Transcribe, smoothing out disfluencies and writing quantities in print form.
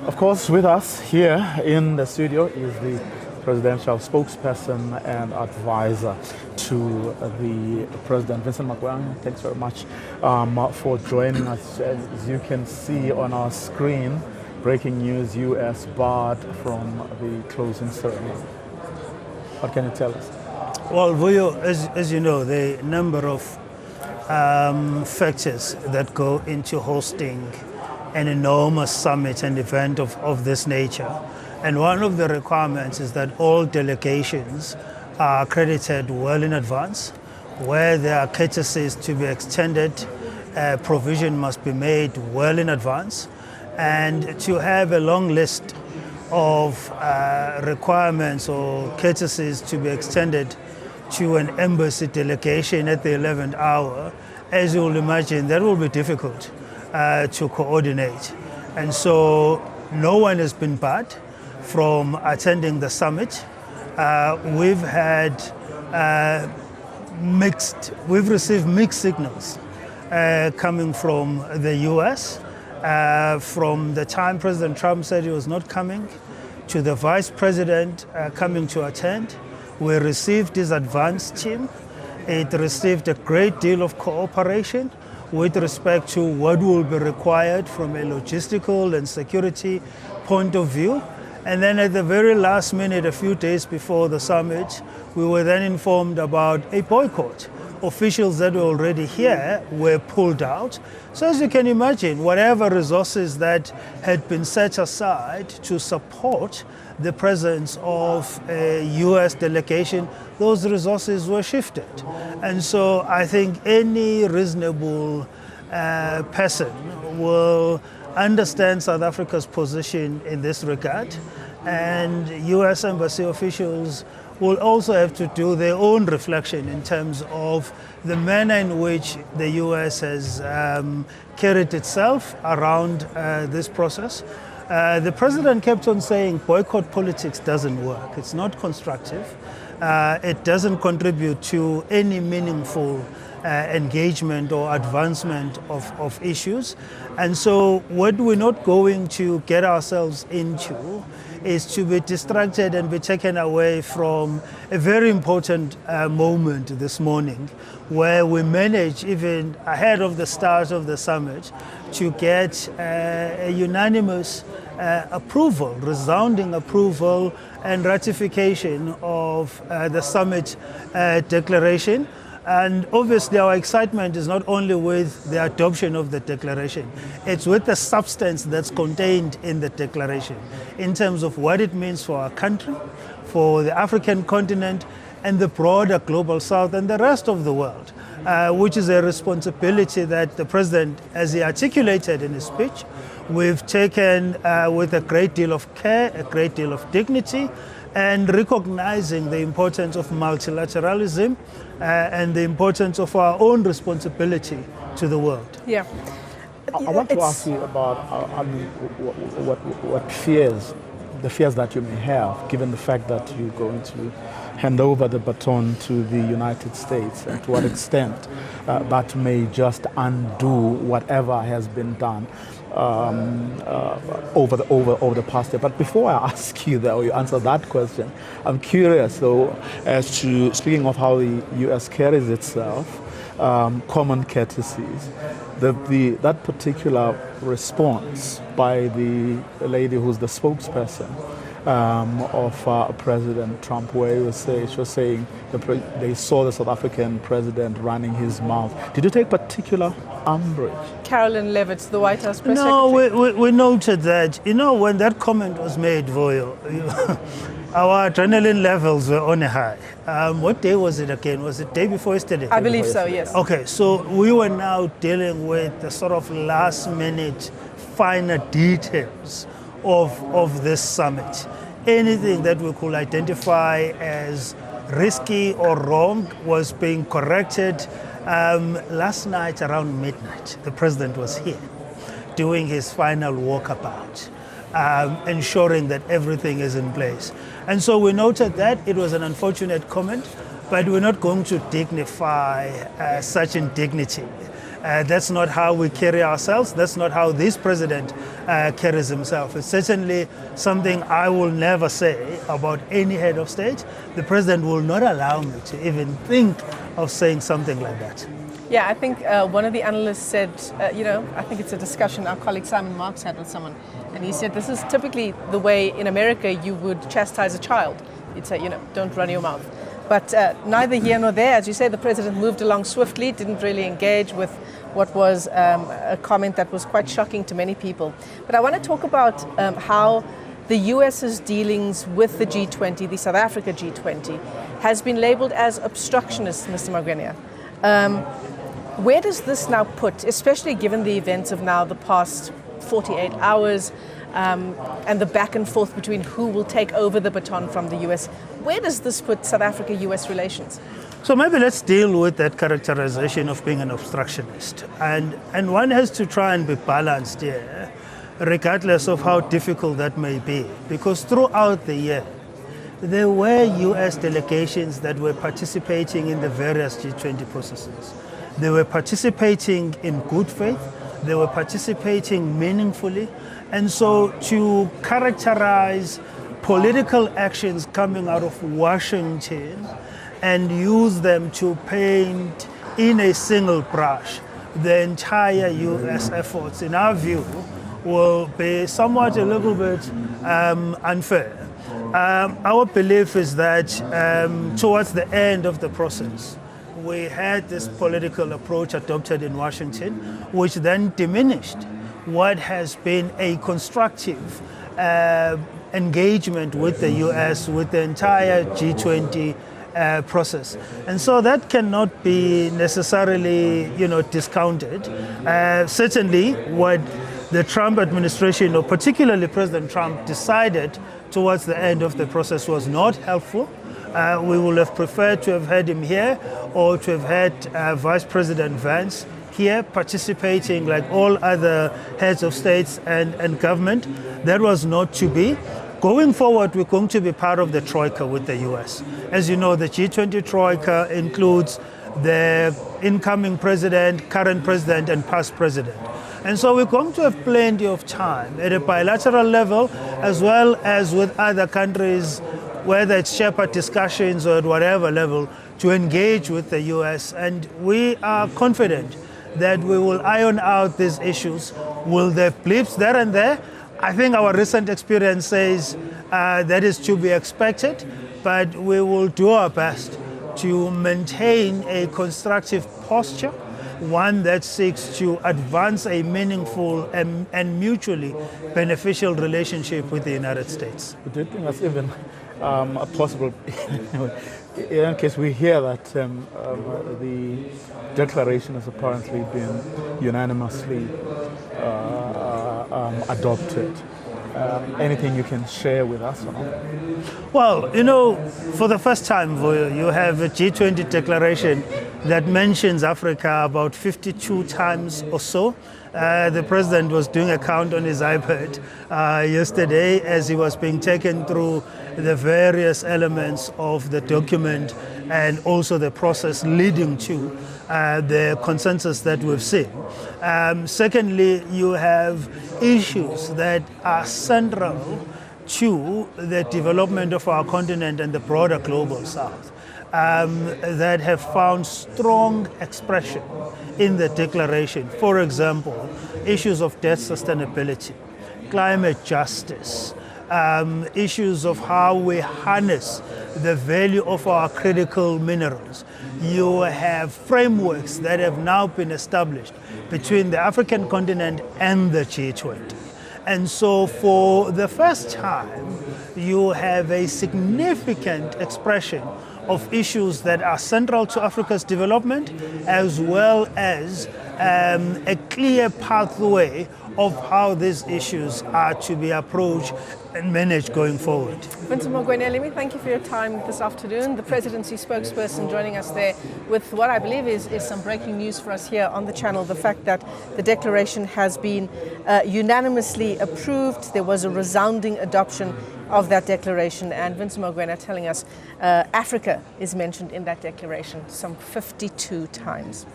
Of course, with us here in the studio is the presidential spokesperson and advisor to the President, Vincent Magwenya. Thanks very much for joining us. As you can see on our screen, breaking news, U.S. barred from the closing ceremony. What can you tell us? Well, Vuyo, as you know, the number of factors that go into hosting an enormous summit and event of this nature. And one of the requirements is that all delegations are accredited well in advance. Where there are courtesies to be extended, provision must be made well in advance. And to have a long list of requirements or courtesies to be extended to an embassy delegation at the 11th hour, as you will imagine, that will be difficult to coordinate. And so no one has been barred from attending the summit. We've received mixed signals coming from the US. From the time President Trump said he was not coming, to the Vice President coming to attend, we received his advance team. It received a great deal of cooperation with respect to what will be required from a logistical and security point of view. And then at the very last minute, a few days before the summit, we were then informed about a boycott. Officials that were already here were pulled out. So as you can imagine, whatever resources that had been set aside to support the presence of a US delegation, those resources were shifted. And so I think any reasonable person will understand South Africa's position in this regard, and US embassy officials will also have to do their own reflection in terms of the manner in which the US has carried itself around this process. The president kept on saying boycott politics doesn't work. It's not constructive. It doesn't contribute to any meaningful engagement or advancement of issues. And so what we're not going to get ourselves into is to be distracted and be taken away from a very important moment this morning, where we managed, even ahead of the start of the summit, to get a unanimous approval, resounding approval and ratification of the summit declaration. And obviously our excitement is not only with the adoption of the declaration, it's with the substance that's contained in the declaration in terms of what it means for our country, for the African continent, and the broader global south and the rest of the world, which is a responsibility that the president, as he articulated in his speech, we've taken with a great deal of care, a great deal of dignity, and recognizing the importance of multilateralism and the importance of our own responsibility to the world. Yeah. I want to ask you about what fears, the fears that you may have, given the fact that you're going to hand over the baton to the United States, and to what extent that may just undo whatever has been done over the past year. But before I ask you that, or you answer that question, I'm curious though as to, speaking of how the U.S. carries itself, common courtesies, that particular response by the lady who's the spokesperson of President Trump, where she was saying they saw the South African president running his mouth. Did you take particular umbrage? Carolyn Levitt, the White House press secretary. No, we noted that, when that comment was made, Vuyo, our adrenaline levels were on a high. What day was it again? Was it day before yesterday? I believe so, yes. Okay, so we were now dealing with the sort of last minute finer details of this summit. Anything that we could identify as risky or wrong was being corrected. Last night around midnight, the president was here doing his final walkabout, ensuring that everything is in place. And so we noted that it was an unfortunate comment, but we're not going to dignify such indignity That's not how we carry ourselves. That's not how this president carries himself. It's certainly something I will never say about any head of state. The president will not allow me to even think of saying something like that. Yeah, I think one of the analysts said, I think it's a discussion our colleague Simon Marks had with someone, and he said this is typically the way in America you would chastise a child. You'd say, don't run your mouth. But neither here nor there, as you say, the president moved along swiftly, didn't really engage with what was a comment that was quite shocking to many people. But I want to talk about how the US's dealings with the G20, the South Africa G20, has been labeled as obstructionist, Mr. Magwenya. Where does this now put, especially given the events of now the past 48 hours and the back and forth between who will take over the baton from the US, where does this put South Africa-US relations? So maybe let's deal with that characterization of being an obstructionist. And one has to try and be balanced here, regardless of how difficult that may be. Because throughout the year, there were US delegations that were participating in the various G20 processes. They were participating in good faith. They were participating meaningfully. And so to characterize political actions coming out of Washington and use them to paint in a single brush the entire US efforts, in our view, will be somewhat a little bit unfair. Our belief is that towards the end of the process, we had this political approach adopted in Washington, which then diminished what has been a constructive engagement with the US, with the entire G20 process. And so that cannot be necessarily, discounted. Certainly what the Trump administration, or particularly President Trump, decided towards the end of the process was not helpful. We would have preferred to have had him here, or to have had Vice President Vance here participating like all other heads of states and government. That was not to be. Going forward, we're going to be part of the Troika with the US. As you know, the G20 Troika includes the incoming president, current president, and past president. And so we're going to have plenty of time at a bilateral level, as well as with other countries, whether it's Shepherd discussions or at whatever level, to engage with the US. And we are confident that we will iron out these issues. Will there blips there and there? I think our recent experience says that is to be expected, but we will do our best to maintain a constructive posture, one that seeks to advance a meaningful and mutually beneficial relationship with the United States. Do you think that's even possible? In any case, we hear that the declaration has apparently been unanimously adopted. Anything you can share with us on that? Well, for the first time, Vuyo, you have a G20 declaration that mentions Africa about 52 times or so. The president was doing a count on his iPad yesterday as he was being taken through the various elements of the document and also the process leading to the consensus that we've seen. Secondly, you have issues that are central to the development of our continent and the broader global south that have found strong expression in the declaration. For example, issues of debt sustainability, climate justice, issues of how we harness the value of our critical minerals. You have frameworks that have now been established between the African continent and the G20. And so for the first time, you have a significant expression of issues that are central to Africa's development, as well as a clear pathway of how these issues are to be approached and managed going forward. Vincent Magwenya, let me thank you for your time this afternoon. The Presidency spokesperson joining us there with what I believe is some breaking news for us here on the channel, the fact that the declaration has been unanimously approved. There was a resounding adoption of that declaration, and Vincent Magwenya telling us Africa is mentioned in that declaration some 52 times.